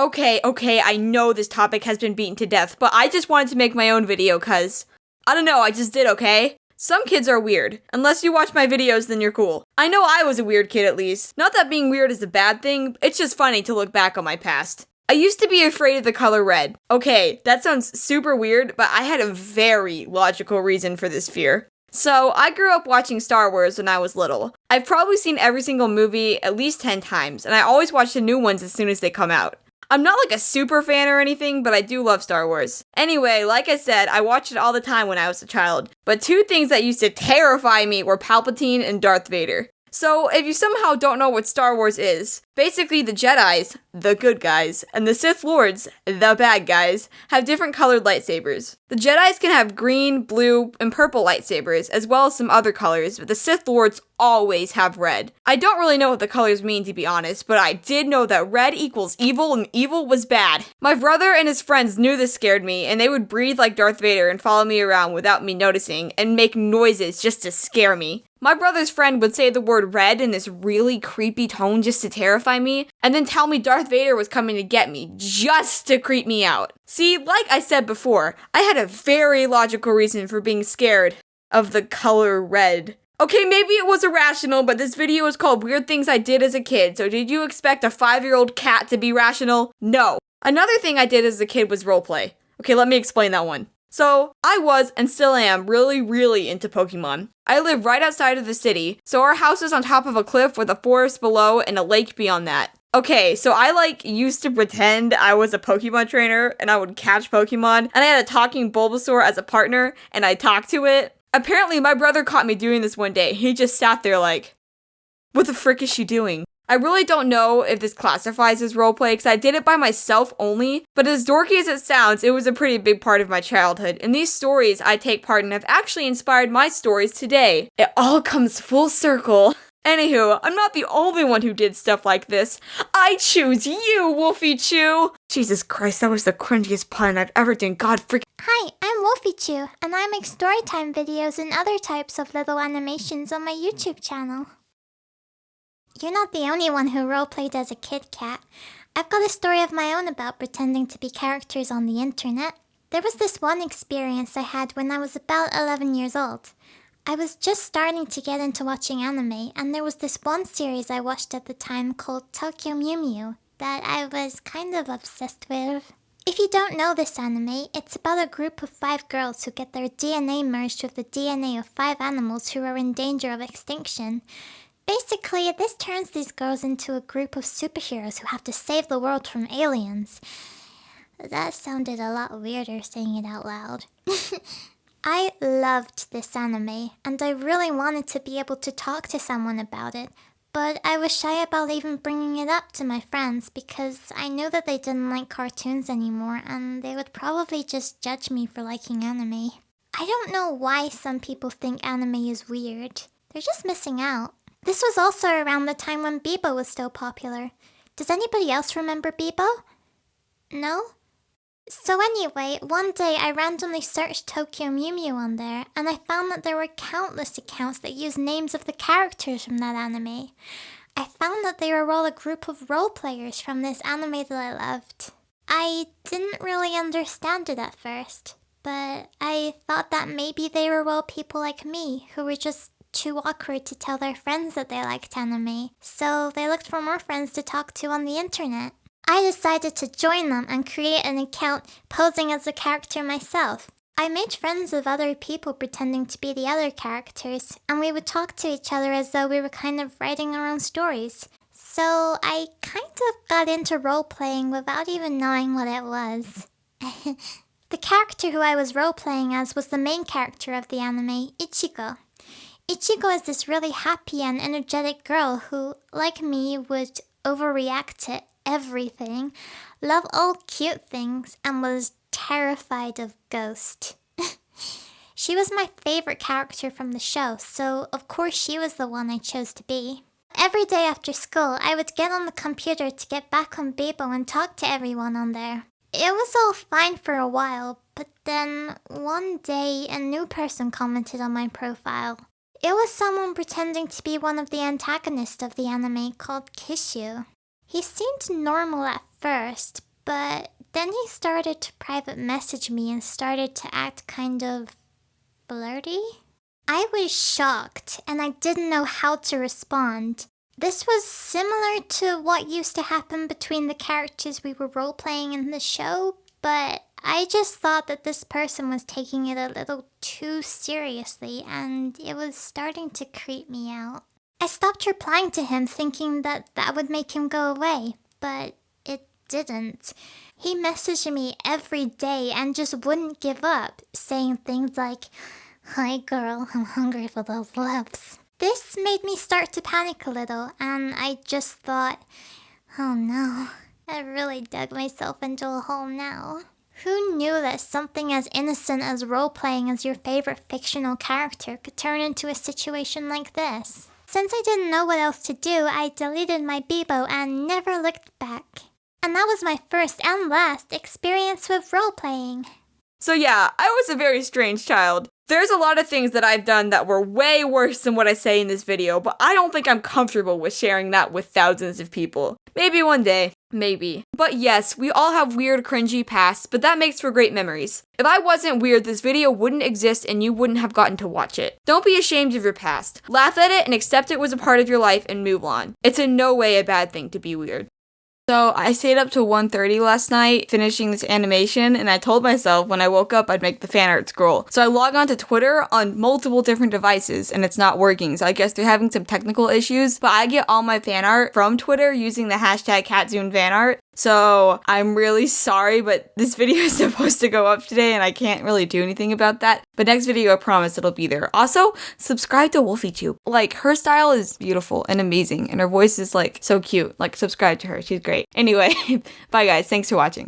Okay, I know this topic has been beaten to death, but I just wanted to make my own video cause, I don't know, I just did, okay? Some kids are weird. Unless you watch my videos, then you're cool. I know I was a weird kid at least. Not that being weird is a bad thing, it's just funny to look back on my past. I used to be afraid of the color red. Okay, that sounds super weird, but I had a very logical reason for this fear. So, I grew up watching Star Wars when I was little. I've probably seen every single movie at least 10 times, and I always watch the new ones as soon as they come out. I'm not like a super fan or anything, but I do love Star Wars. Anyway, like I said, I watched it all the time when I was a child. But two things that used to terrify me were Palpatine and Darth Vader. So, if you somehow don't know what Star Wars is, basically the Jedis, the good guys, and the Sith Lords, the bad guys, have different colored lightsabers. The Jedis can have green, blue, and purple lightsabers, as well as some other colors, but the Sith Lords always have red. I don't really know what the colors mean, to be honest, but I did know that red equals evil and evil was bad. My brother and his friends knew this scared me, and they would breathe like Darth Vader and follow me around without me noticing, and make noises just to scare me. My brother's friend would say the word red in this really creepy tone just to terrify me, and then tell me Darth Vader was coming to get me, just to creep me out. See, like I said before, I had a very logical reason for being scared of the color red. Okay, maybe it was irrational, but this video is called Weird Things I Did as a Kid, so did you expect a 5-year-old cat to be rational? No. Another thing I did as a kid was roleplay. Okay, let me explain that one. So, I was, and still am, really into Pokemon. I live right outside of the city, so our house is on top of a cliff with a forest below and a lake beyond that. Okay, so I used to pretend I was a Pokemon trainer, and I would catch Pokemon, and I had a talking Bulbasaur as a partner, and I talked to it. Apparently, my brother caught me doing this one day. He just sat there like, what the frick is she doing? I really don't know if this classifies as roleplay because I did it by myself only, but as dorky as it sounds, it was a pretty big part of my childhood, and these stories I take part in have actually inspired my stories today. It all comes full circle. Anywho, I'm not the only one who did stuff like this. I choose you, Wolfychu! Jesus Christ, that was the cringiest pun I've ever done. God freaking. Hi, I'm Wolfychu, and I make storytime videos and other types of little animations on my YouTube channel. You're not the only one who roleplayed as a kid cat. I've got a story of my own about pretending to be characters on the internet. There was this one experience I had when I was about 11 years old. I was just starting to get into watching anime, and there was this one series I watched at the time called Tokyo Mew Mew that I was kind of obsessed with. If you don't know this anime, it's about a group of 5 girls who get their DNA merged with the DNA of 5 animals who are in danger of extinction. Basically, this turns these girls into a group of superheroes who have to save the world from aliens. That sounded a lot weirder saying it out loud. I loved this anime, and I really wanted to be able to talk to someone about it, but I was shy about even bringing it up to my friends because I knew that they didn't like cartoons anymore, and they would probably just judge me for liking anime. I don't know why some people think anime is weird. They're just missing out. This was also around the time when Bebo was still popular. Does anybody else remember Bebo? No? So anyway, one day I randomly searched Tokyo Mew Mew on there, and I found that there were countless accounts that used names of the characters from that anime. I found that they were all a group of role players from this anime that I loved. I didn't really understand it at first, but I thought that maybe they were all people like me, who were just too awkward to tell their friends that they liked anime, so they looked for more friends to talk to on the internet. I decided to join them and create an account posing as a character myself. I made friends with other people pretending to be the other characters, and we would talk to each other as though we were kind of writing our own stories. So I kind of got into role-playing without even knowing what it was. The character who I was role-playing as was the main character of the anime, Ichigo. Ichigo is this really happy and energetic girl who, like me, would overreact to everything, love all cute things, and was terrified of Ghost. She was my favorite character from the show, so of course she was the one I chose to be. Every day after school, I would get on the computer to get back on Bebo and talk to everyone on there. It was all fine for a while, but then one day a new person commented on my profile. It was someone pretending to be one of the antagonists of the anime called Kishu. He seemed normal at first, but then he started to private message me and started to act kind of flirty. I was shocked and I didn't know how to respond. This was similar to what used to happen between the characters we were role-playing in the show, but I just thought that this person was taking it a little too seriously and it was starting to creep me out. I stopped replying to him thinking that would make him go away, but it didn't. He messaged me every day and just wouldn't give up, saying things like, "Hi girl, I'm hungry for those lips." This made me start to panic a little, and I just thought, oh no, I really dug myself into a hole now. Who knew that something as innocent as role-playing as your favorite fictional character could turn into a situation like this? Since I didn't know what else to do, I deleted my Bebo and never looked back. And that was my first and last experience with role-playing. So yeah, I was a very strange child. There's a lot of things that I've done that were way worse than what I say in this video, but I don't think I'm comfortable with sharing that with thousands of people. Maybe one day. Maybe. But yes, we all have weird, cringy pasts, but that makes for great memories. If I wasn't weird, this video wouldn't exist and you wouldn't have gotten to watch it. Don't be ashamed of your past. Laugh at it and accept it was a part of your life and move on. It's in no way a bad thing to be weird. So I stayed up till 1:30 last night finishing this animation, and I told myself when I woke up I'd make the fan art scroll. So I log on to Twitter on multiple different devices and it's not working, so I guess they're having some technical issues, but I get all my fan art from Twitter using the hashtag Katzun fan art. So I'm really sorry, but this video is supposed to go up today and I can't really do anything about that. But next video, I promise it'll be there. Also, subscribe to Wolfychu. Like, her style is beautiful and amazing and her voice is like so cute. Like, subscribe to her. She's great. Anyway, bye guys. Thanks for watching.